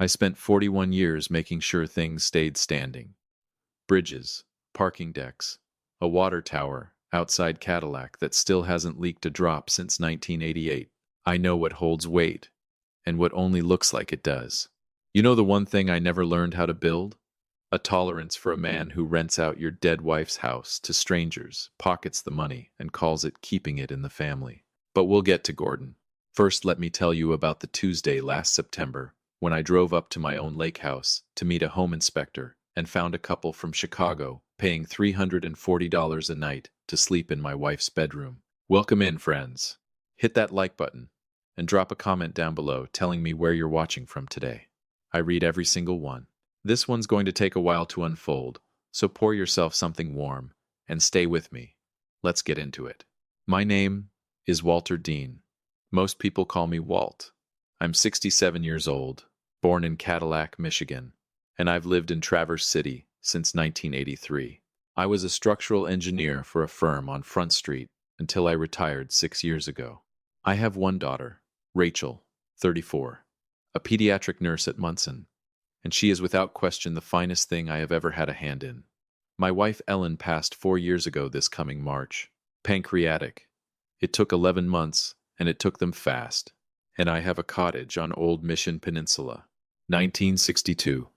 I spent 41 years making sure things stayed standing. Bridges, parking decks, a water tower outside Cadillac that still hasn't leaked a drop since 1988. I know what holds weight and what only looks like it does. You know the one thing I never learned how to build? A tolerance for a man who rents out your dead wife's house to strangers, pockets the money, and calls it keeping it in the family. But we'll get to Gordon. First, let me tell you about the Tuesday last September when I drove up to my own lake house to meet a home inspector and found a couple from Chicago paying $340 a night to sleep in my wife's bedroom. Welcome in, friends. Hit that like button and drop a comment down below telling me where you're watching from today. I read every single one. This one's going to take a while to unfold, so pour yourself something warm and stay with me. Let's get into it. My name is Walter Deane. Most people call me Walt. I'm 67 years old, born in Cadillac, Michigan, and I've lived in Traverse City since 1983. I was a structural engineer for a firm on Front Street until I retired 6 years ago. I have one daughter, Rachel, 34, a pediatric nurse at Munson, and she is without question the finest thing I have ever had a hand in. My wife Ellen passed 4 years ago this coming March. Pancreatic. It took 11 months, and it took them fast. And I have a cottage on Old Mission Peninsula. 1962.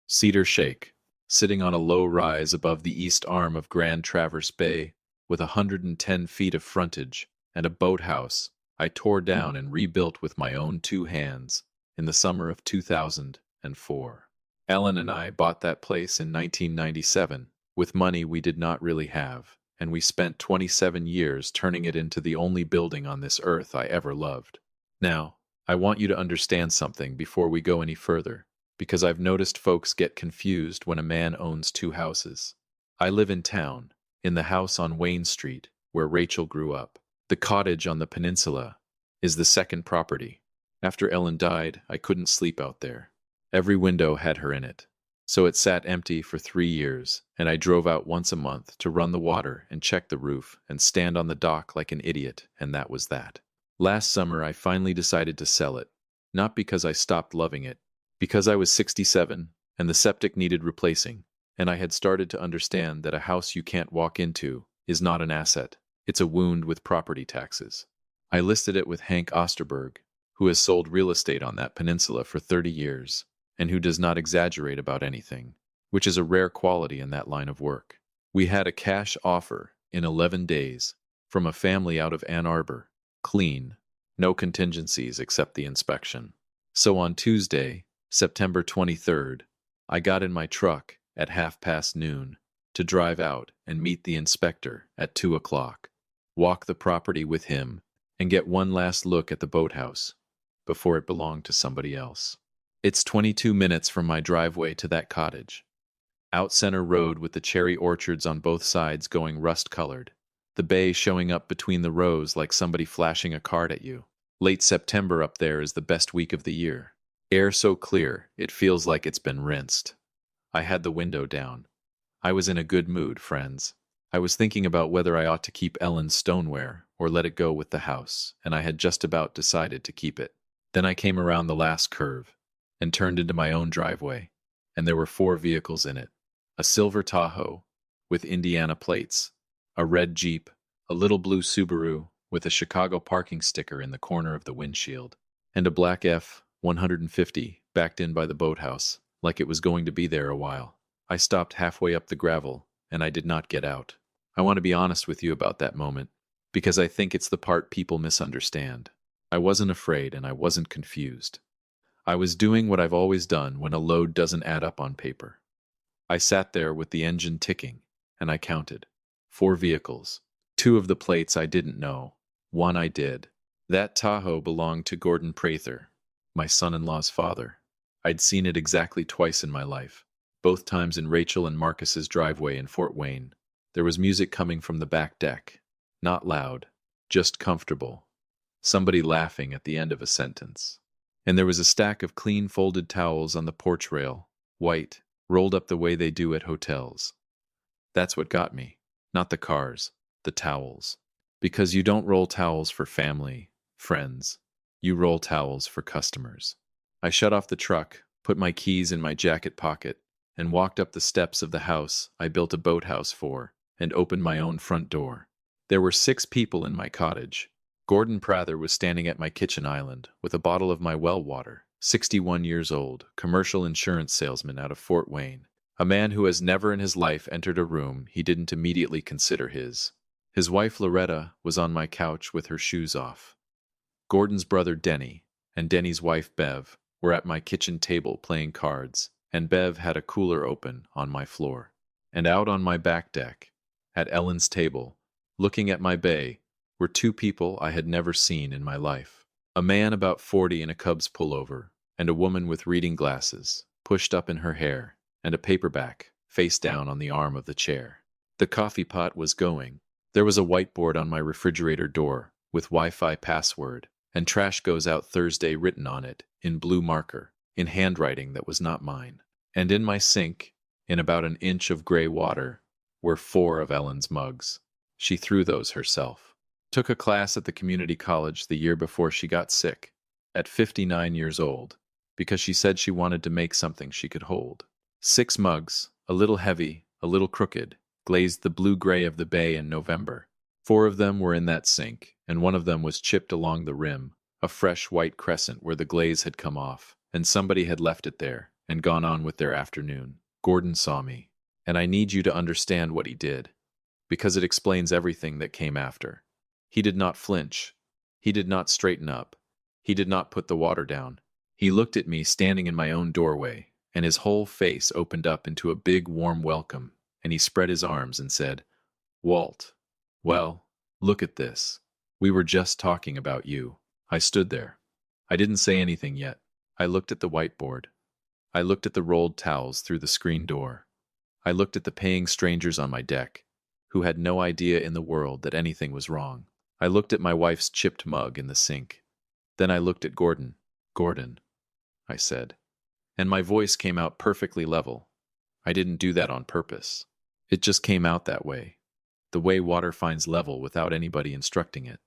Cedar Shake, sitting on a low rise above the east arm of Grand Traverse Bay, with 110 feet of frontage and a boathouse I tore down and rebuilt with my own 2 hands in the summer of 2004. Ellen and I bought that place in 1997 with money we did not really have, and we spent 27 years turning it into the only building on this earth I ever loved. Now, I want you to understand something before we go any further, because I've noticed folks get confused when a man owns 2 houses. I live in town, in the house on Wayne Street, where Rachel grew up. The cottage on the peninsula is the second property. After Ellen died, I couldn't sleep out there. Every window had her in it. So it sat empty for 3 years, and I drove out once a month to run the water and check the roof and stand on the dock like an idiot, and that was that. Last summer, I finally decided to sell it. Not because I stopped loving it, because I was 67 and the septic needed replacing, and I had started to understand that a house you can't walk into is not an asset. It's a wound with property taxes. I listed it with Hank Osterberg, who has sold real estate on that peninsula for 30 years, and who does not exaggerate about anything, which is a rare quality in that line of work. We had a cash offer in 11 days from a family out of Ann Arbor, clean, no contingencies except the inspection. So on Tuesday, September 23rd, I got in my truck at noon to drive out and meet the inspector at 2 o'clock, walk the property with him, and get one last look at the boathouse before it belonged to somebody else. It's 22 minutes from my driveway to that cottage. Out Center Road with the cherry orchards on both sides going rust-colored, the bay showing up between the rows like somebody flashing a card at you. Late September up there is the best week of the year. Air so clear, it feels like it's been rinsed. I had the window down. I was in a good mood, friends. I was thinking about whether I ought to keep Ellen's stoneware or let it go with the house, and I had just about decided to keep it. Then I came around the last curve and turned into my own driveway, and there were 4 vehicles in it. A silver Tahoe with Indiana plates, a red Jeep, a little blue Subaru with a Chicago parking sticker in the corner of the windshield, and a black F-150 backed in by the boathouse, like it was going to be there a while. I stopped halfway up the gravel, and I did not get out. I want to be honest with you about that moment, because I think it's the part people misunderstand. I wasn't afraid and I wasn't confused. I was doing what I've always done when a load doesn't add up on paper. I sat there with the engine ticking, and I counted. 4 vehicles. 2 of the plates I didn't know. 1 I did. That Tahoe belonged to Gordon Prather, my son-in-law's father. I'd seen it exactly twice in my life, both times in Rachel and Marcus's driveway in Fort Wayne. There was music coming from the back deck. Not loud, just comfortable. Somebody laughing at the end of a sentence. And there was a stack of clean folded towels on the porch rail, white, rolled up the way they do at hotels. That's what got me. Not the cars, the towels. Because you don't roll towels for family, friends. You roll towels for customers. I shut off the truck, put my keys in my jacket pocket, and walked up the steps of the house I built a boathouse for, and opened my own front door. There were 6 people in my cottage. Gordon Prather was standing at my kitchen island with a bottle of my well water, 61 years old, commercial insurance salesman out of Fort Wayne, a man who has never in his life entered a room he didn't immediately consider his. His wife Loretta was on my couch with her shoes off. Gordon's brother Denny and Denny's wife Bev were at my kitchen table playing cards, and Bev had a cooler open on my floor. And out on my back deck, at Ellen's table, looking at my bay, were 2 people I had never seen in my life. A man about 40 in a Cubs pullover, and a woman with reading glasses, pushed up in her hair, and a paperback, face down on the arm of the chair. The coffee pot was going. There was a whiteboard on my refrigerator door, with Wi-Fi password, and trash goes out Thursday written on it, in blue marker, in handwriting that was not mine. And in my sink, in about an inch of gray water, were 4 of Ellen's mugs. She threw those herself. Took a class at the community college the year before she got sick, at 59 years old, because she said she wanted to make something she could hold. 6 mugs, a little heavy, a little crooked, glazed the blue-gray of the bay in November. 4 of them were in that sink, and one of them was chipped along the rim, a fresh white crescent where the glaze had come off, and somebody had left it there and gone on with their afternoon. Gordon saw me, and I need you to understand what he did, because it explains everything that came after. He did not flinch. He did not straighten up. He did not put the water down. He looked at me standing in my own doorway, and his whole face opened up into a big warm welcome, and he spread his arms and said, "Walt, well, look at this. We were just talking about you." I stood there. I didn't say anything yet. I looked at the whiteboard. I looked at the rolled towels through the screen door. I looked at the paying strangers on my deck, who had no idea in the world that anything was wrong. I looked at my wife's chipped mug in the sink. Then I looked at Gordon. "Gordon," I said, and my voice came out perfectly level. I didn't do that on purpose. It just came out that way, the way water finds level without anybody instructing it.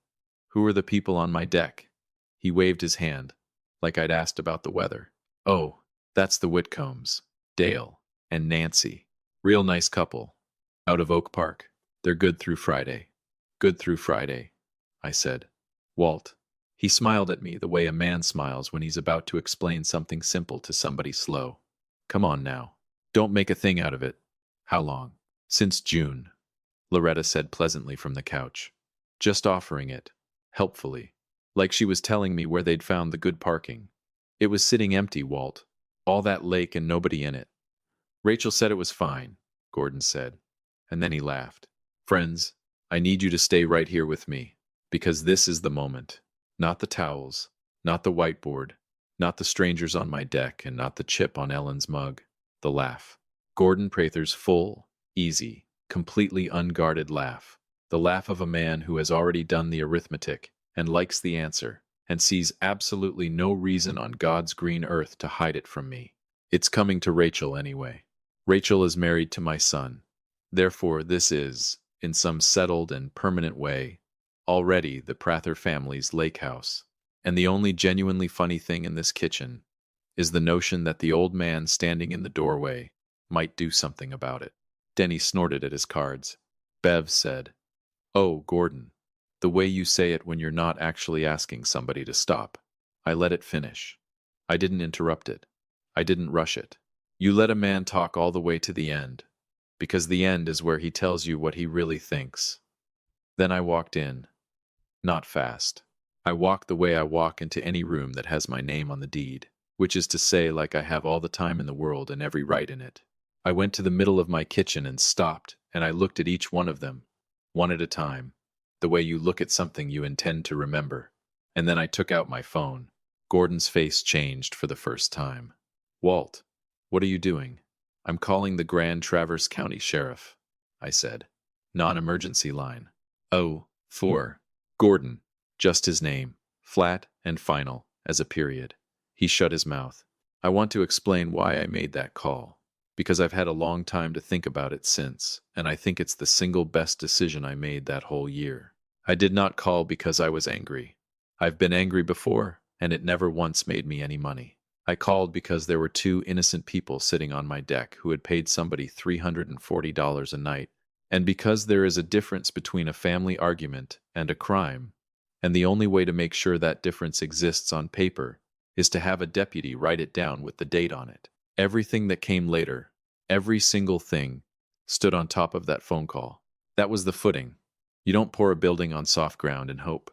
"Who are the people on my deck?" He waved his hand, like I'd asked about the weather. "Oh, that's the Whitcombs, Dale, and Nancy. Real nice couple. Out of Oak Park. They're good through Friday." "Good through Friday," I said. "Walt." He smiled at me the way a man smiles when he's about to explain something simple to somebody slow. "Come on now. Don't make a thing out of it." "How long?" "Since June," Loretta said pleasantly from the couch. "Just offering it, helpfully, like she was telling me where they'd found the good parking. It was sitting empty, Walt. All that lake and nobody in it." "Rachel said it was fine," Gordon said, and then he laughed. "Friends, I need you to stay right here with me, because this is the moment. Not the towels, not the whiteboard, not the strangers on my deck, and not the chip on Ellen's mug. The laugh. Gordon Prather's full, easy, completely unguarded laugh. The laugh of a man who has already done the arithmetic and likes the answer and sees absolutely no reason on God's green earth to hide it from me. It's coming to Rachel anyway. Rachel is married to my son. Therefore, this is, in some settled and permanent way, already the Prather family's lake house. And the only genuinely funny thing in this kitchen is the notion that the old man standing in the doorway might do something about it. Denny snorted at his cards. Bev said, "Oh, Gordon, the way you say it when you're not actually asking somebody to stop." I let it finish. I didn't interrupt it. I didn't rush it. You let a man talk all the way to the end, because the end is where he tells you what he really thinks. Then I walked in. Not fast. I walk the way I walk into any room that has my name on the deed, which is to say, like I have all the time in the world and every right in it. I went to the middle of my kitchen and stopped, and I looked at each one of them, one at a time, the way you look at something you intend to remember. And then I took out my phone. Gordon's face changed for the first time. "Walt, what are you doing?" "I'm calling the Grand Traverse County Sheriff," I said. "Non-emergency line." "Oh, for Gordon." Just his name, flat and final, as a period. He shut his mouth. "I want to explain why I made that call, because I've had a long time to think about it since, and I think it's the single best decision I made that whole year. I did not call because I was angry. I've been angry before, and it never once made me any money. I called because there were two innocent people sitting on my deck who had paid somebody $340 a night, and because there is a difference between a family argument and a crime, and the only way to make sure that difference exists on paper is to have a deputy write it down with the date on it. Everything that came later, every single thing, stood on top of that phone call. That was the footing. You don't pour a building on soft ground and hope.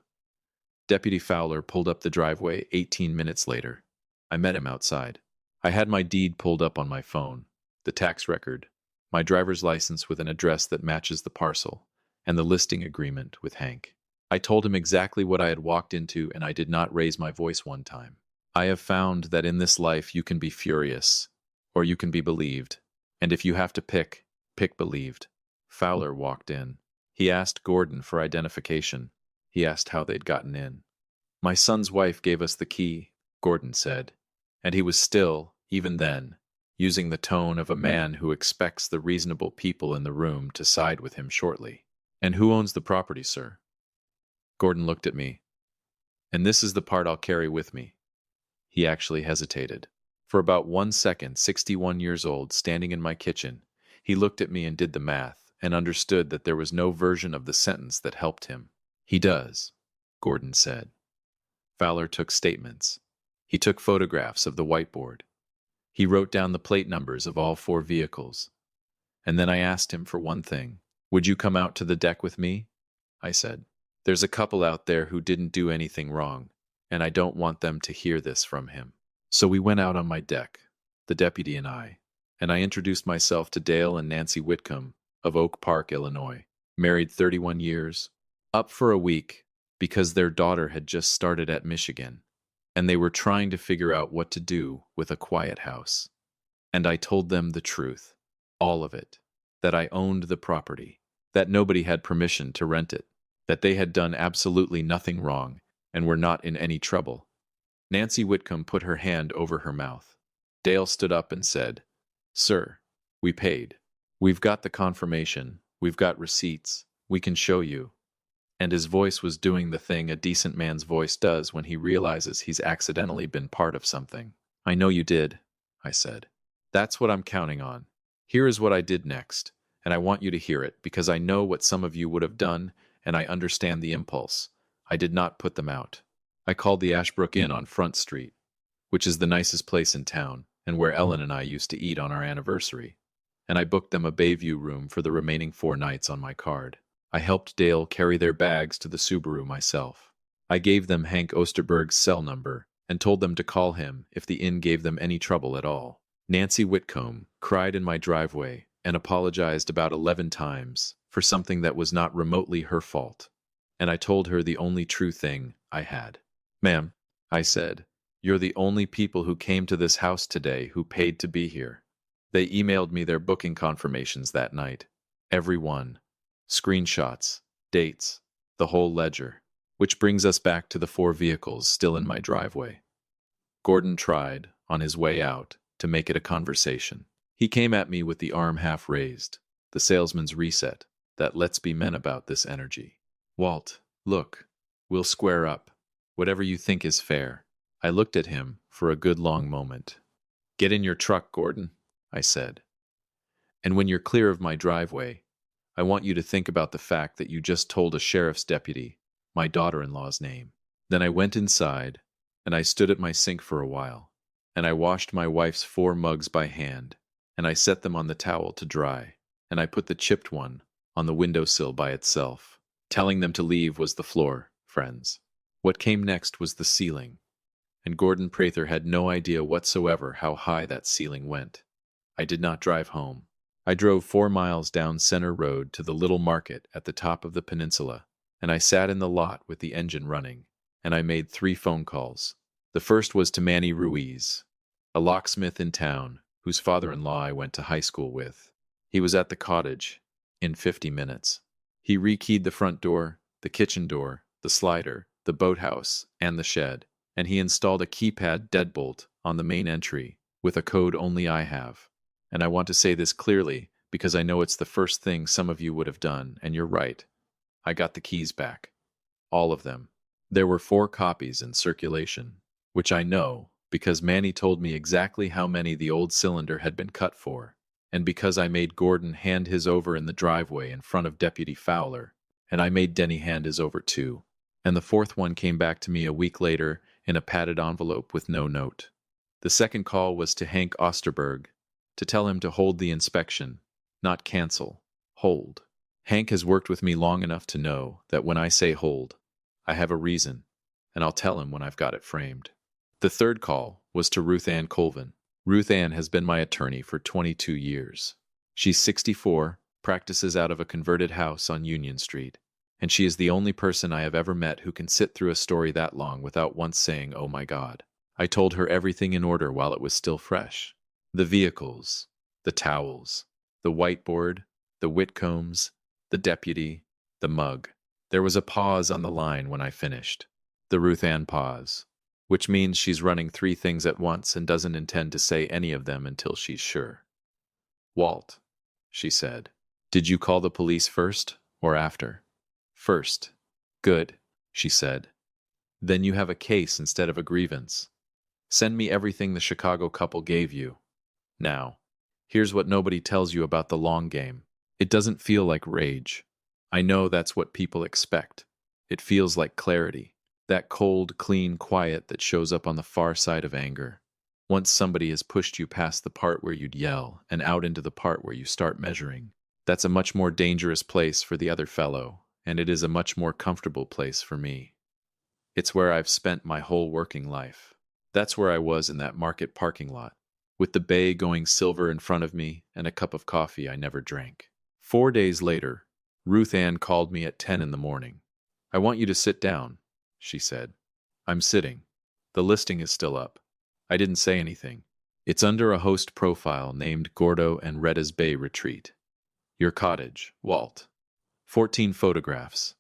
Deputy Fowler pulled up the driveway 18 minutes later. I met him outside. I had my deed pulled up on my phone, the tax record, my driver's license with an address that matches the parcel, and the listing agreement with Hank. I told him exactly what I had walked into, and I did not raise my voice one time. I have found that in this life you can be furious, or you can be believed, and if you have to pick believed. Fowler walked in. He asked Gordon for identification. He asked how they'd gotten in. My son's wife gave us the key, Gordon said, and he was still, even then, using the tone of a man who expects the reasonable people in the room to side with him shortly. And who owns the property, sir? Gordon looked at me. And this is the part I'll carry with me. He actually hesitated. For about 1 second, 61 years old, standing in my kitchen, he looked at me and did the math, and understood that there was no version of the sentence that helped him. He does, Gordon said. Fowler took statements. He took photographs of the whiteboard. He wrote down the plate numbers of all 4 vehicles. And then I asked him for one thing. Would you come out to the deck with me? I said. There's a couple out there who didn't do anything wrong, and I don't want them to hear this from him. So we went out on my deck, the deputy and I introduced myself to Dale and Nancy Whitcomb of Oak Park, Illinois, married 31 years, up for a week because their daughter had just started at Michigan, and they were trying to figure out what to do with a quiet house. And I told them the truth, all of it, that I owned the property, that nobody had permission to rent it, that they had done absolutely nothing wrong and were not in any trouble. Nancy Whitcomb put her hand over her mouth. Dale stood up and said, Sir, we paid. We've got the confirmation. We've got receipts. We can show you. And his voice was doing the thing a decent man's voice does when he realizes he's accidentally been part of something. I know you did, I said. That's what I'm counting on. Here is what I did next, and I want you to hear it because I know what some of you would have done, and I understand the impulse. I did not put them out. I called the Ashbrook Inn on Front Street, which is the nicest place in town, and where Ellen and I used to eat on our anniversary. And I booked them a Bayview room for the remaining 4 nights on my card. I helped Dale carry their bags to the Subaru myself. I gave them Hank Osterberg's cell number and told them to call him if the inn gave them any trouble at all. Nancy Whitcomb cried in my driveway and apologized about 11 times for something that was not remotely her fault. And I told her the only true thing I had. Ma'am, I said, you're the only people who came to this house today who paid to be here. They emailed me their booking confirmations that night. Every one. Screenshots, dates, the whole ledger. Which brings us back to the 4 vehicles still in my driveway. Gordon tried, on his way out, to make it a conversation. He came at me with the arm half raised, the salesman's reset, that let's be men about this energy. Walt, look, we'll square up. Whatever you think is fair. I looked at him for a good long moment. Get in your truck, Gordon, I said. And when you're clear of my driveway, I want you to think about the fact that you just told a sheriff's deputy my daughter-in-law's name. Then I went inside, and I stood at my sink for a while, and I washed my wife's 4 mugs by hand, and I set them on the towel to dry, and I put the chipped one on the windowsill by itself. Telling them to leave was the floor, friends. What came next was the ceiling, and Gordon Prather had no idea whatsoever how high that ceiling went. I did not drive home. I drove 4 miles down Center Road to the little market at the top of the peninsula, and I sat in the lot with the engine running, and I made 3 phone calls. The first was to Manny Ruiz, a locksmith in town whose father-in-law I went to high school with. He was at the cottage in 50 minutes. He rekeyed the front door, the kitchen door, the slider, the boathouse, and the shed, and he installed a keypad deadbolt on the main entry with a code only I have. And I want to say this clearly because I know it's the first thing some of you would have done, and you're right. I got the keys back. All of them. There were 4 copies in circulation, which I know, because Manny told me exactly how many the old cylinder had been cut for, and because I made Gordon hand his over in the driveway in front of Deputy Fowler, and I made Denny hand his over too. And the fourth one came back to me a week later in a padded envelope with no note. The second call was to Hank Osterberg to tell him to hold the inspection, not cancel, hold. Hank has worked with me long enough to know that when I say hold, I have a reason, and I'll tell him when I've got it framed. The third call was to Ruth Ann Colvin. Ruth Ann has been my attorney for 22 years. She's 64, practices out of a converted house on Union Street, and she is the only person I have ever met who can sit through a story that long without once saying, "Oh my God." I told her everything in order while it was still fresh. The vehicles, the towels, the whiteboard, the Whitcombs, the deputy, the mug. There was a pause on the line when I finished. The Ruth Ann pause, which means she's running 3 things at once and doesn't intend to say any of them until she's sure. "Walt," she said, "did you call the police first or after?" "First." "Good," she said. "Then you have a case instead of a grievance. Send me everything the Chicago couple gave you. Now, here's what nobody tells you about the long game. It doesn't feel like rage. I know that's what people expect. It feels like clarity. That cold, clean quiet that shows up on the far side of anger. Once somebody has pushed you past the part where you'd yell and out into the part where you start measuring. That's a much more dangerous place for the other fellow, and it is a much more comfortable place for me. It's where I've spent my whole working life. That's where I was in that market parking lot, with the bay going silver in front of me and a cup of coffee I never drank. 4 days later, Ruth Ann called me at 10 in the morning. "I want you to sit down," she said. "I'm sitting. The listing is still up." I didn't say anything. "It's under a host profile named Gordo and Retta's Bay Retreat. Your cottage, Walt. 14 photographs.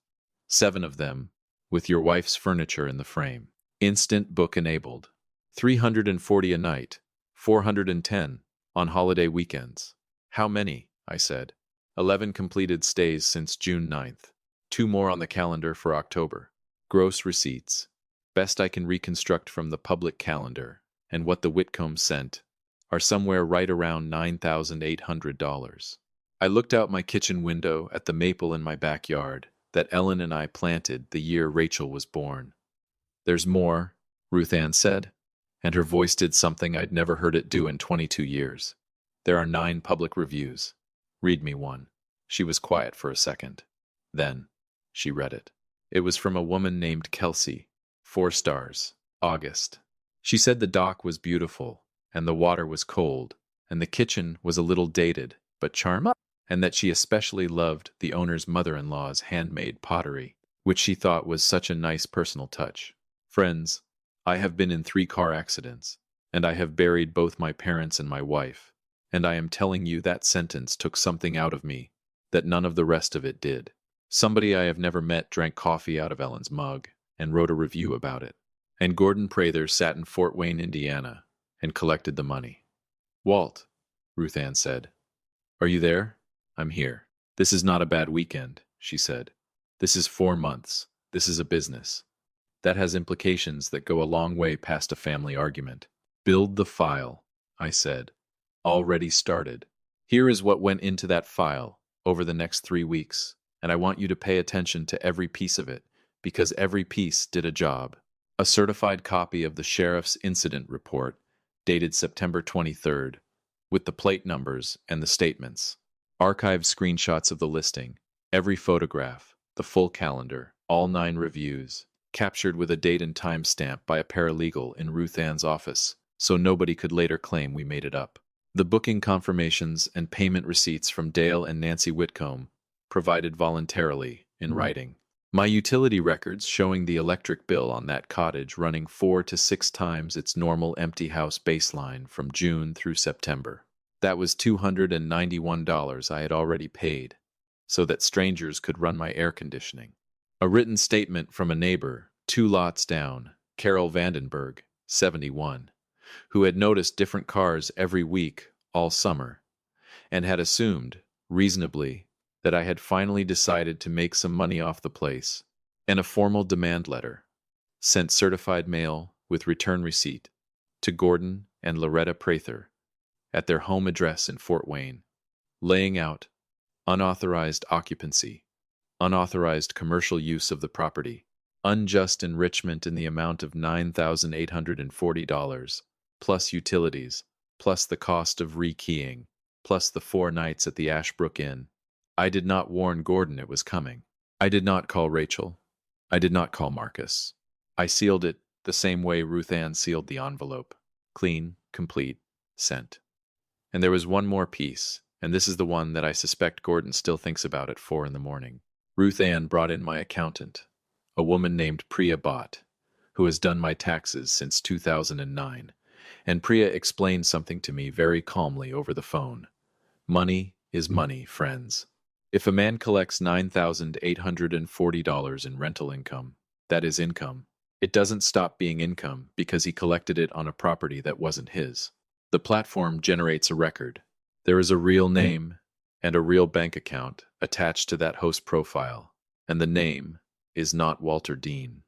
7 of them with your wife's furniture in the frame. Instant book enabled. 340 a night. 410 on holiday weekends." "How many?" I said. 11 completed stays since June 9th. 2 more on the calendar for October. Gross receipts, best I can reconstruct from the public calendar, and what the Whitcombs sent, are somewhere right around $9,800. I looked out my kitchen window at the maple in my backyard that Ellen and I planted the year Rachel was born. "There's more," Ruth Ann said, and her voice did something I'd never heard it do in 22 years. "There are 9 public reviews. Read me one." She was quiet for a second. Then she read it. It was from a woman named Kelsey. 4 stars. August. She said the dock was beautiful, and the water was cold, and the kitchen was a little dated, but charming, and that she especially loved the owner's mother-in-law's handmade pottery, which she thought was such a nice personal touch. "Friends, I have been in 3 car accidents, and I have buried both my parents and my wife, and I am telling you that sentence took something out of me that none of the rest of it did." Somebody I have never met drank coffee out of Ellen's mug and wrote a review about it. And Gordon Prather sat in Fort Wayne, Indiana, and collected the money. "Walt," Ruth Ann said. "Are you there?" "I'm here." "This is not a bad weekend," she said. "This is 4 months. This is a business. That has implications that go a long way past a family argument." "Build the file," I said. "Already started. Here is what went into that file over the next 3 weeks, and I want you to pay attention to every piece of it, because every piece did a job." A certified copy of the sheriff's incident report, dated September 23rd, with the plate numbers and the statements. Archived screenshots of the listing, every photograph, the full calendar, all 9 reviews, captured with a date and time stamp by a paralegal in Ruth Ann's office, so nobody could later claim we made it up. The booking confirmations and payment receipts from Dale and Nancy Whitcomb, provided voluntarily in writing. My utility records showing the electric bill on that cottage running 4 to 6 times its normal empty house baseline from June through September. That was $291 I had already paid, so that strangers could run my air conditioning. A written statement from a neighbor, 2 lots down, Carol Vandenberg, 71, who had noticed different cars every week all summer, and had assumed, reasonably, that I had finally decided to make some money off the place, and a formal demand letter, sent certified mail with return receipt, to Gordon and Loretta Prather at their home address in Fort Wayne, laying out unauthorized occupancy, unauthorized commercial use of the property, unjust enrichment in the amount of $9,840, plus utilities, plus the cost of rekeying, plus the 4 nights at the Ashbrook Inn. I did not warn Gordon it was coming. I did not call Rachel. I did not call Marcus. I sealed it the same way Ruth Ann sealed the envelope. Clean, complete, sent. And there was one more piece, and this is the one that I suspect Gordon still thinks about at 4 in the morning. Ruth Ann brought in my accountant, a woman named Priya Bhatt, who has done my taxes since 2009, and Priya explained something to me very calmly over the phone. Money is money, friends. If a man collects $9,840 in rental income, that is income. It doesn't stop being income because he collected it on a property that wasn't his. The platform generates a record. There is a real name and a real bank account attached to that host profile, and the name is not Walter Deane.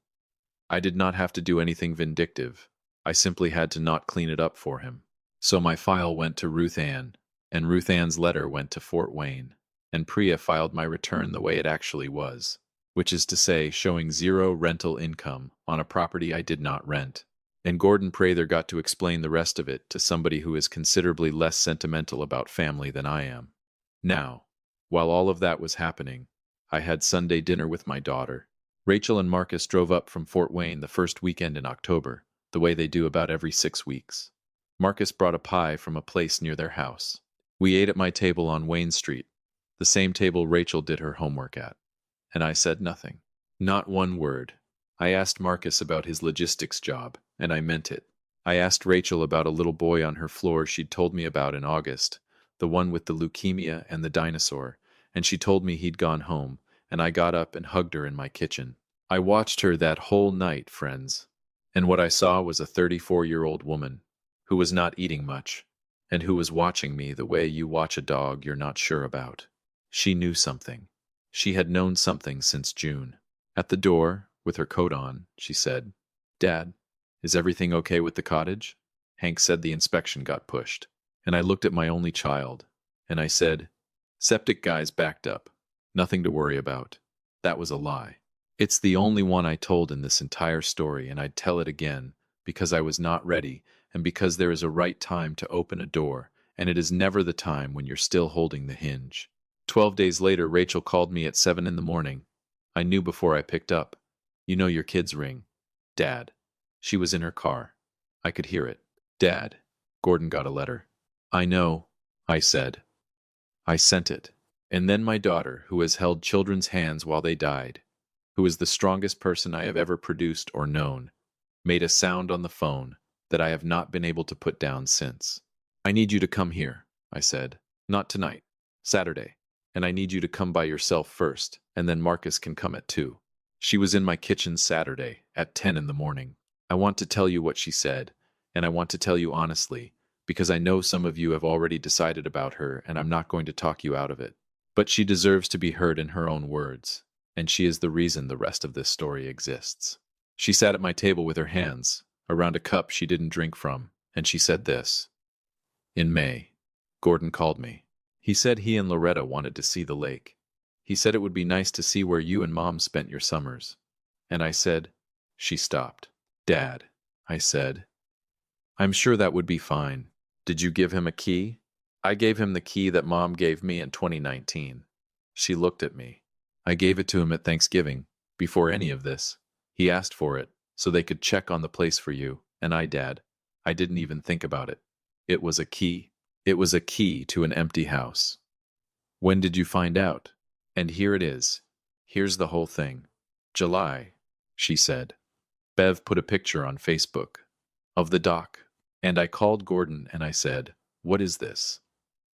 I did not have to do anything vindictive. I simply had to not clean it up for him. So my file went to Ruth Ann, and Ruth Ann's letter went to Fort Wayne, and Priya filed my return the way it actually was, which is to say, showing 0 rental income on a property I did not rent. And Gordon Prather got to explain the rest of it to somebody who is considerably less sentimental about family than I am. Now, while all of that was happening, I had Sunday dinner with my daughter. Rachel and Marcus drove up from Fort Wayne the first weekend in October, the way they do about every 6 weeks. Marcus brought a pie from a place near their house. We ate at my table on Wayne Street, the same table Rachel did her homework at. And I said nothing. Not one word. I asked Marcus about his logistics job, and I meant it. I asked Rachel about a little boy on her floor she'd told me about in August, the one with the leukemia and the dinosaur, and she told me he'd gone home, and I got up and hugged her in my kitchen. I watched her that whole night, friends, and what I saw was a 34-year-old woman who was not eating much, and who was watching me the way you watch a dog you're not sure about. She knew something. She had known something since June. At the door, with her coat on, she said, "Dad, is everything okay with the cottage?" Hank said the inspection got pushed. And I looked at my only child, and I said, "Septic guy's backed up. Nothing to worry about." That was a lie. It's the only one I told in this entire story, and I'd tell it again, because I was not ready, and because there is a right time to open a door, and it is never the time when you're still holding the hinge. 12 days later, Rachel called me at 7 in the morning. I knew before I picked up. You know your kids ring. Dad. She was in her car. I could hear it. Dad. Gordon got a letter. I know, I said. I sent it. And then my daughter, who has held children's hands while they died, who is the strongest person I have ever produced or known, made a sound on the phone that I have not been able to put down since. I need you to come here, I said. Not tonight. Saturday. And I need you to come by yourself first, and then Marcus can come at 2. She was in my kitchen Saturday at 10 in the morning. I want to tell you what she said, and I want to tell you honestly, because I know some of you have already decided about her, and I'm not going to talk you out of it. But she deserves to be heard in her own words, and she is the reason the rest of this story exists. She sat at my table with her hands around a cup she didn't drink from, and she said this. In May, Gordon called me. He said he and Loretta wanted to see the lake. He said it would be nice to see where you and Mom spent your summers. And I said, she stopped. Dad, I said, I'm sure that would be fine. Did you give him a key? I gave him the key that Mom gave me in 2019. She looked at me. I gave it to him at Thanksgiving, before any of this. He asked for it, so they could check on the place for you, and Dad, I didn't even think about it. It was a key. It was a key to an empty house. When did you find out? And here it is. Here's the whole thing. July, she said. Bev put a picture on Facebook of the dock, and I called Gordon and I said, what is this?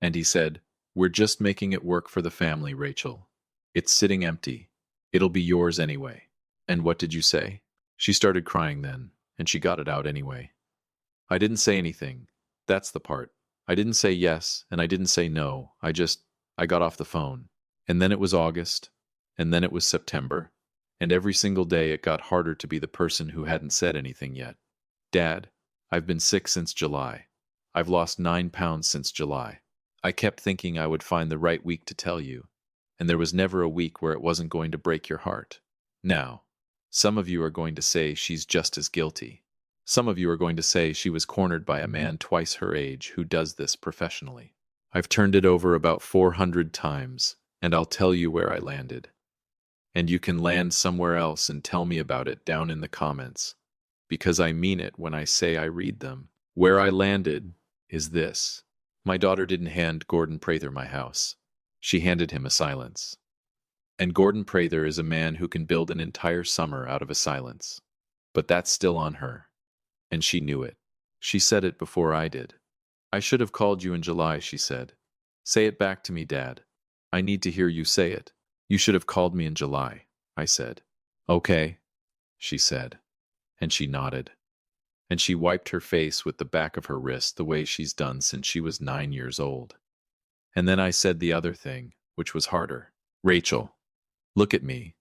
And he said, we're just making it work for the family, Rachel. It's sitting empty. It'll be yours anyway. And what did you say? She started crying then, and she got it out anyway. I didn't say anything. That's the part. I didn't say yes, and I didn't say no. I got off the phone. And then it was August, and then it was September, and every single day it got harder to be the person who hadn't said anything yet. Dad, I've been sick since July. I've lost 9 pounds since July. I kept thinking I would find the right week to tell you, and there was never a week where it wasn't going to break your heart. Now, some of you are going to say she's just as guilty. Some of you are going to say she was cornered by a man twice her age who does this professionally. I've turned it over about 400 times, and I'll tell you where I landed. And you can land somewhere else and tell me about it down in the comments, because I mean it when I say I read them. Where I landed is this. My daughter didn't hand Gordon Prather my house. She handed him a silence. And Gordon Prather is a man who can build an entire summer out of a silence. But that's still on her. And she knew it. She said it before I did. I should have called you in July, she said. Say it back to me, Dad. I need to hear you say it. You should have called me in July, I said. Okay, she said. And she nodded. And she wiped her face with the back of her wrist the way she's done since she was 9 years old. And then I said the other thing, which was harder. Rachel, look at me.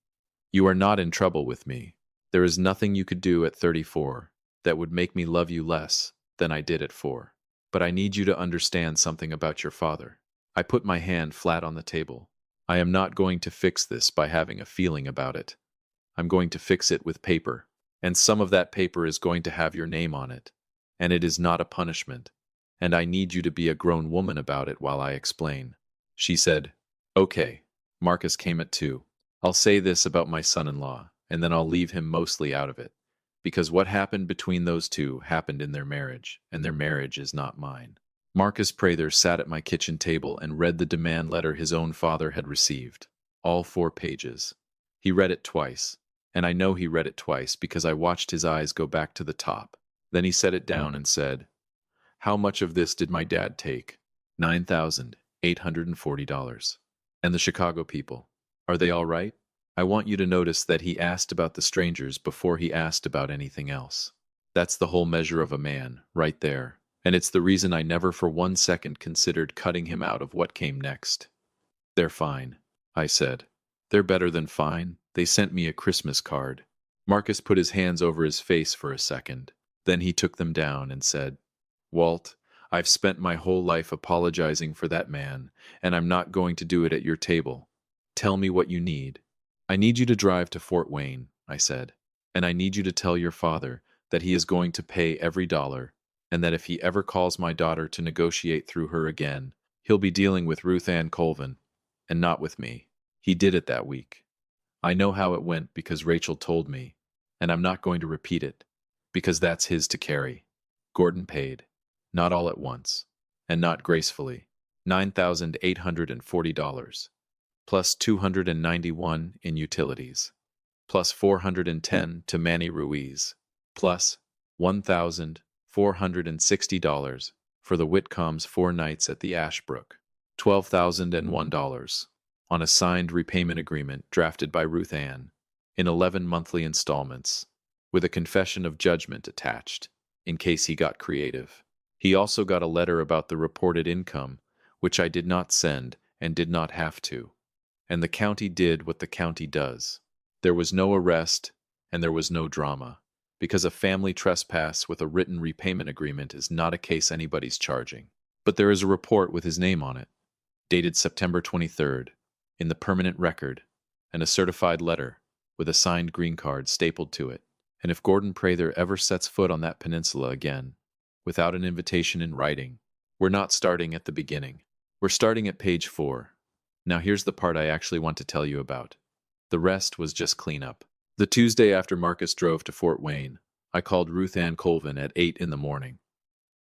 You are not in trouble with me. There is nothing you could do at 34 that would make me love you less than I did at 4. But I need you to understand something about your father. I put my hand flat on the table. I am not going to fix this by having a feeling about it. I'm going to fix it with paper. And some of that paper is going to have your name on it. And it is not a punishment. And I need you to be a grown woman about it while I explain. She said, okay. Marcus came at 2. I'll say this about my son-in-law, and then I'll leave him mostly out of it. Because what happened between those two happened in their marriage, and their marriage is not mine. Marcus Prather sat at my kitchen table and read the demand letter his own father had received. All 4 pages. He read it twice. And I know he read it twice because I watched his eyes go back to the top. Then he set it down and said, how much of this did my dad take? $9,840. And the Chicago people, are they all right? I want you to notice that he asked about the strangers before he asked about anything else. That's the whole measure of a man, right there. And it's the reason I never for 1 second considered cutting him out of what came next. They're fine, I said. They're better than fine. They sent me a Christmas card. Marcus put his hands over his face for a second. Then he took them down and said, Walt, I've spent my whole life apologizing for that man, and I'm not going to do it at your table. Tell me what you need. I need you to drive to Fort Wayne, I said, and I need you to tell your father that he is going to pay every dollar, and that if he ever calls my daughter to negotiate through her again, he'll be dealing with Ruth Ann Colvin, and not with me. He did it that week. I know how it went because Rachel told me, and I'm not going to repeat it, because that's his to carry. Gordon paid, not all at once, and not gracefully, $9,840, plus $291 in utilities, plus $410 to Manny Ruiz, plus $1,460 for the Whitcombs' 4 nights at the Ashbrook, $12,001 on a signed repayment agreement drafted by Ruth Ann in 11 monthly installments, with a confession of judgment attached, in case he got creative. He also got a letter about the reported income, which I did not send and did not have to. And the county did what the county does. There was no arrest, and there was no drama, because a family trespass with a written repayment agreement is not a case anybody's charging. But there is a report with his name on it, dated September 23rd, in the permanent record, and a certified letter with a signed green card stapled to it. And if Gordon Prather ever sets foot on that peninsula again, without an invitation in writing, we're not starting at the beginning. We're starting at page 4. Now here's the part I actually want to tell you about. The rest was just cleanup. The Tuesday after Marcus drove to Fort Wayne, I called Ruth Ann Colvin at 8 in the morning.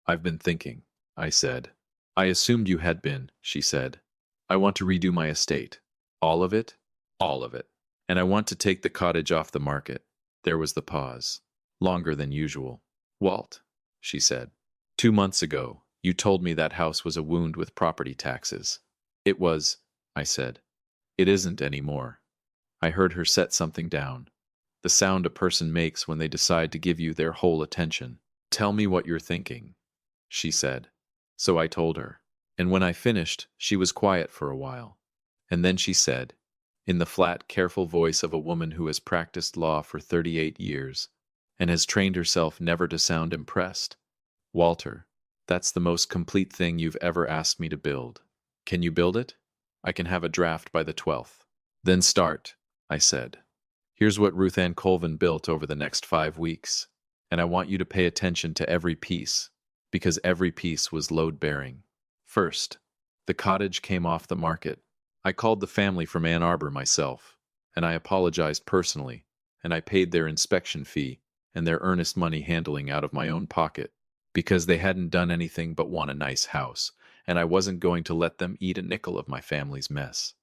I've been thinking, I said. I assumed you had been, she said. I want to redo my estate. All of it? All of it. And I want to take the cottage off the market. There was the pause, longer than usual. Walt, she said, 2 months ago, you told me that house was a wound with property taxes. It was, I said. It isn't anymore. I heard her set something down. The sound a person makes when they decide to give you their whole attention. Tell me what you're thinking, she said. So I told her. And when I finished, she was quiet for a while. And then she said, in the flat, careful voice of a woman who has practiced law for 38 years and has trained herself never to sound impressed, Walter, that's the most complete thing you've ever asked me to build. Can you build it? I can have a draft by the 12th. Then start, I said. Here's what Ruth Ann Colvin built over the next 5 weeks. And I want you to pay attention to every piece, because every piece was load-bearing. First, the cottage came off the market. I called the family from Ann Arbor myself, and I apologized personally, and I paid their inspection fee and their earnest money handling out of my own pocket, because they hadn't done anything but want a nice house, and I wasn't going to let them eat a nickel of my family's mess.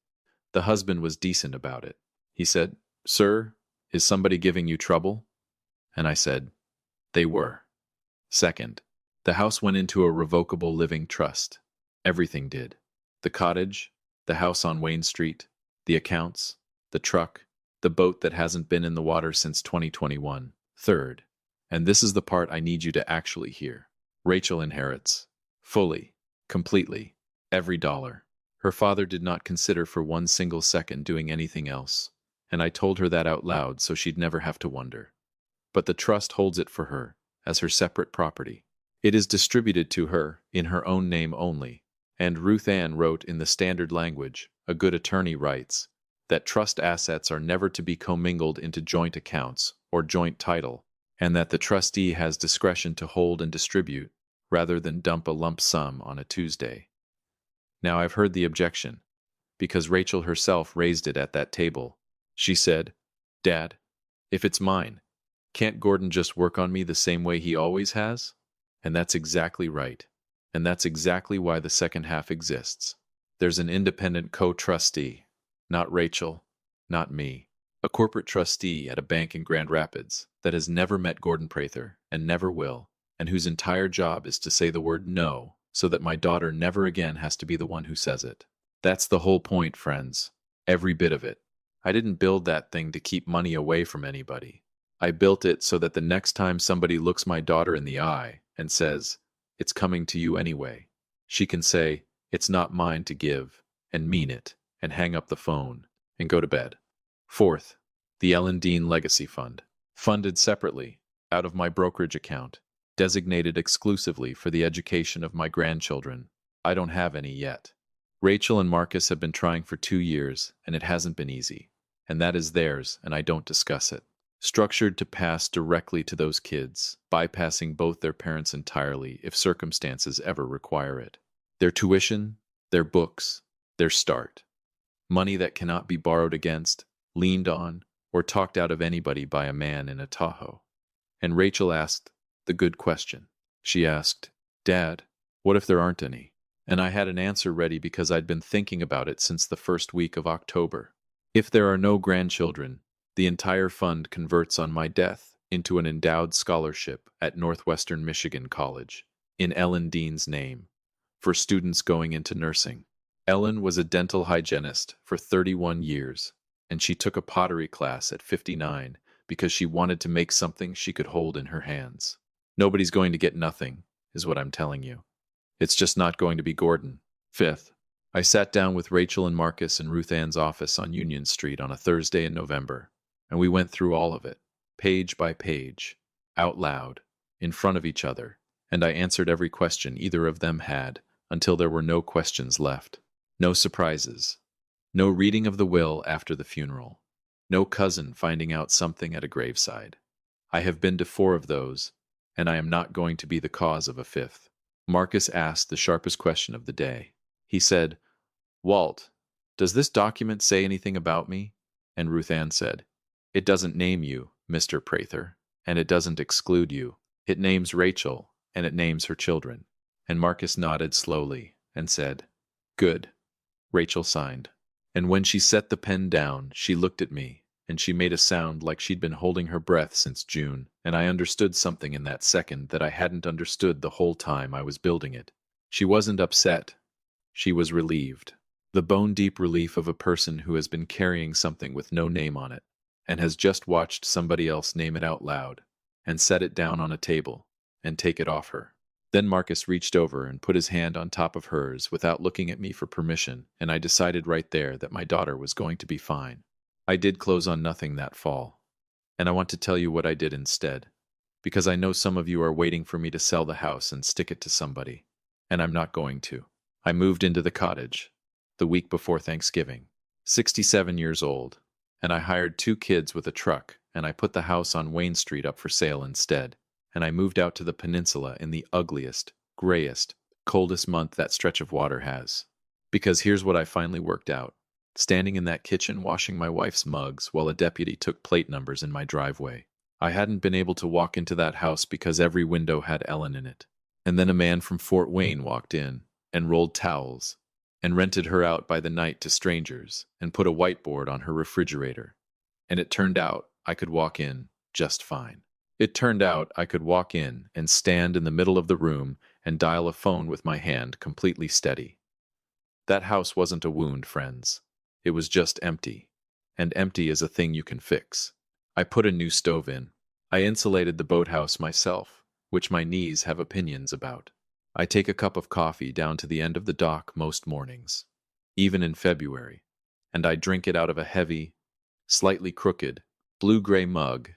The husband was decent about it. He said, "Sir, is somebody giving you trouble?" And I said, "They were." Second, the house went into a revocable living trust. Everything did. The cottage, the house on Wayne Street, the accounts, the truck, the boat that hasn't been in the water since 2021. Third, and this is the part I need you to actually hear, Rachel inherits. Fully, completely, every dollar. Her father did not consider for one single second doing anything else, and I told her that out loud so she'd never have to wonder. But the trust holds it for her, as her separate property. It is distributed to her, in her own name only, and Ruth Ann wrote in the standard language, a good attorney writes, that trust assets are never to be commingled into joint accounts or joint title, and that the trustee has discretion to hold and distribute, rather than dump a lump sum on a Tuesday. Now I've heard the objection, because Rachel herself raised it at that table. She said, "Dad, if it's mine, can't Gordon just work on me the same way he always has?" And that's exactly right. And that's exactly why the second half exists. There's an independent co-trustee, not Rachel, not me, a corporate trustee at a bank in Grand Rapids that has never met Gordon Prather and never will, and whose entire job is to say the word no so that my daughter never again has to be the one who says it. That's the whole point, friends. Every bit of it. I didn't build that thing to keep money away from anybody. I built it so that the next time somebody looks my daughter in the eye and says, "It's coming to you anyway," she can say, "It's not mine to give," and mean it, and hang up the phone, and go to bed. Fourth, the Ellen Deane Legacy Fund, funded separately, out of my brokerage account, designated exclusively for the education of my grandchildren. I don't have any yet. Rachel and Marcus have been trying for 2 years, and it hasn't been easy. And that is theirs, and I don't discuss it. Structured to pass directly to those kids, bypassing both their parents entirely if circumstances ever require it. Their tuition, their books, their start. Money that cannot be borrowed against, leaned on, or talked out of anybody by a man in a Tahoe. And Rachel asked the good question. She asked, "Dad, what if there aren't any?" And I had an answer ready because I'd been thinking about it since the first week of October. If there are no grandchildren, the entire fund converts on my death into an endowed scholarship at Northwestern Michigan College, in Ellen Deane's name, for students going into nursing. Ellen was a dental hygienist for 31 years, and she took a pottery class at 59 because she wanted to make something she could hold in her hands. Nobody's going to get nothing, is what I'm telling you. It's just not going to be Gordon. Fifth, I sat down with Rachel and Marcus in Ruth Ann's office on Union Street on a Thursday in November, and we went through all of it, page by page, out loud, in front of each other, and I answered every question either of them had, until there were no questions left. No surprises. No reading of the will after the funeral. No cousin finding out something at a graveside. I have been to 4 of those, and I am not going to be the cause of a 5th. Marcus asked the sharpest question of the day. He said, "Walt, does this document say anything about me?" And Ruth Ann said, "It doesn't name you, Mr. Prather, and it doesn't exclude you. It names Rachel, and it names her children." And Marcus nodded slowly and said, "Good." Rachel signed. And when she set the pen down, she looked at me, and she made a sound like she'd been holding her breath since June, and I understood something in that second that I hadn't understood the whole time I was building it. She wasn't upset. She was relieved. The bone-deep relief of a person who has been carrying something with no name on it, and has just watched somebody else name it out loud, and set it down on a table, and take it off her. Then Marcus reached over and put his hand on top of hers without looking at me for permission, and I decided right there that my daughter was going to be fine. I did close on nothing that fall, and I want to tell you what I did instead. because I know some of you are waiting for me to sell the house and stick it to somebody. And I'm not going to. I moved into the cottage the week before Thanksgiving, 67 years old, and I hired 2 kids with a truck, and I put the house on Wayne Street up for sale instead, and I moved out to the peninsula in the ugliest, grayest, coldest month that stretch of water has. Because here's what I finally worked out. Standing in that kitchen washing my wife's mugs while a deputy took plate numbers in my driveway. I hadn't been able to walk into that house because every window had Ellen in it. And then a man from Fort Wayne walked in and rolled towels and rented her out by the night to strangers and put a whiteboard on her refrigerator. And it turned out I could walk in just fine. It turned out I could walk in and stand in the middle of the room and dial a phone with my hand completely steady. That house wasn't a wound, friends. It was just empty. And empty is a thing you can fix. I put a new stove in. I insulated the boathouse myself, which my knees have opinions about. I take a cup of coffee down to the end of the dock most mornings, even in February, and I drink it out of a heavy, slightly crooked, blue-gray mug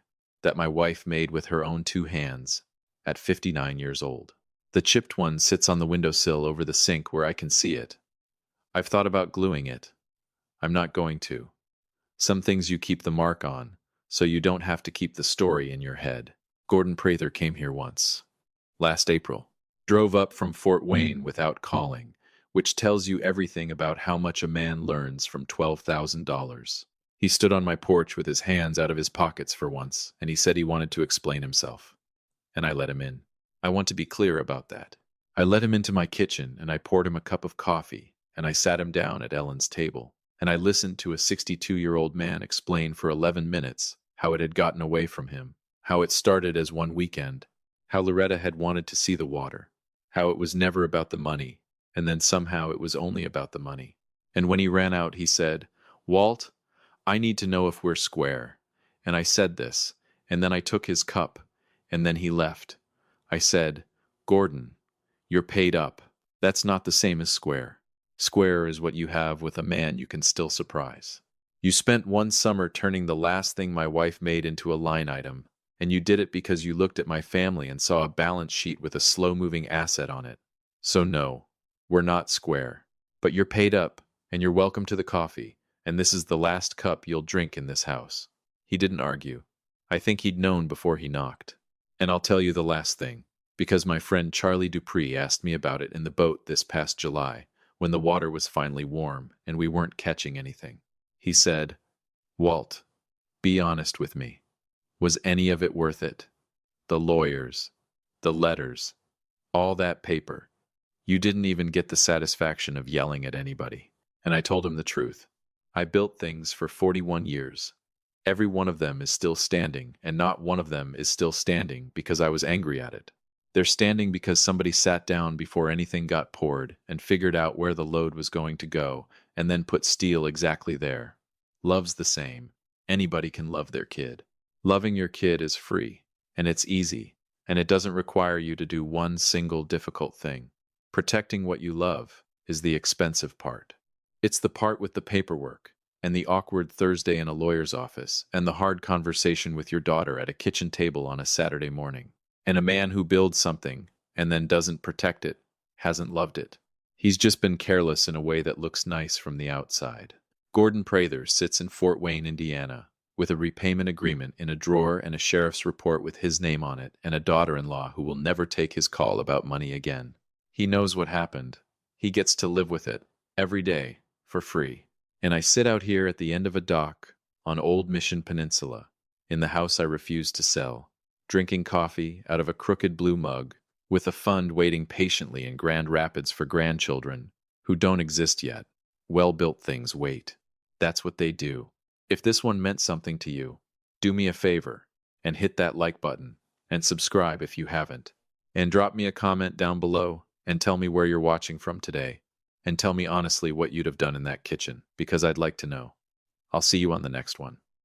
that my wife made with her own 2 hands at 59 years old. The chipped one sits on the windowsill over the sink where I can see it. I've thought about gluing it. I'm not going to. Some things you keep the mark on, so you don't have to keep the story in your head. Gordon Prather came here once, last April. Drove up from Fort Wayne without calling, which tells you everything about how much a man learns from $12,000. He stood on my porch with his hands out of his pockets for once, and he said he wanted to explain himself. And I let him in. I want to be clear about that. I let him into my kitchen, and I poured him a cup of coffee, and I sat him down at Ellen's table, and I listened to a 62-year-old man explain for 11 minutes how it had gotten away from him, how it started as one weekend, how Loretta had wanted to see the water, how it was never about the money, and then somehow it was only about the money. And when he ran out, he said, "Walt, I need to know if we're square." And I said this, and then I took his cup, and then he left. I said, "Gordon, you're paid up. That's not the same as square. Square is what you have with a man you can still surprise. You spent one summer turning the last thing my wife made into a line item, and you did it because you looked at my family and saw a balance sheet with a slow-moving asset on it. So no, we're not square. But you're paid up, and you're welcome to the coffee, and this is the last cup you'll drink in this house." He didn't argue. I think he'd known before he knocked. And I'll tell you the last thing, because my friend Charlie Dupree asked me about it in the boat this past July, when the water was finally warm and we weren't catching anything. He said, "Walt, be honest with me. Was any of it worth it? The lawyers, the letters, all that paper. You didn't even get the satisfaction of yelling at anybody." And I told him the truth. I built things for 41 years. Every one of them is still standing, and not one of them is still standing because I was angry at it. They're standing because somebody sat down before anything got poured and figured out where the load was going to go and then put steel exactly there. Love's the same. Anybody can love their kid. Loving your kid is free, and it's easy, and it doesn't require you to do one single difficult thing. Protecting what you love is the expensive part. It's the part with the paperwork, and the awkward Thursday in a lawyer's office, and the hard conversation with your daughter at a kitchen table on a Saturday morning. And a man who builds something and then doesn't protect it hasn't loved it. He's just been careless in a way that looks nice from the outside. Gordon Prather sits in Fort Wayne, Indiana, with a repayment agreement in a drawer and a sheriff's report with his name on it and a daughter-in-law who will never take his call about money again. He knows what happened. He gets to live with it every day for free. And I sit out here at the end of a dock on Old Mission Peninsula, in the house I refuse to sell, drinking coffee out of a crooked blue mug, with a fund waiting patiently in Grand Rapids for grandchildren who don't exist yet. Well-built things wait. That's what they do. If this one meant something to you, do me a favor and hit that like button and subscribe if you haven't. And drop me a comment down below and tell me where you're watching from today. And tell me honestly what you'd have done in that kitchen, because I'd like to know. I'll see you on the next one.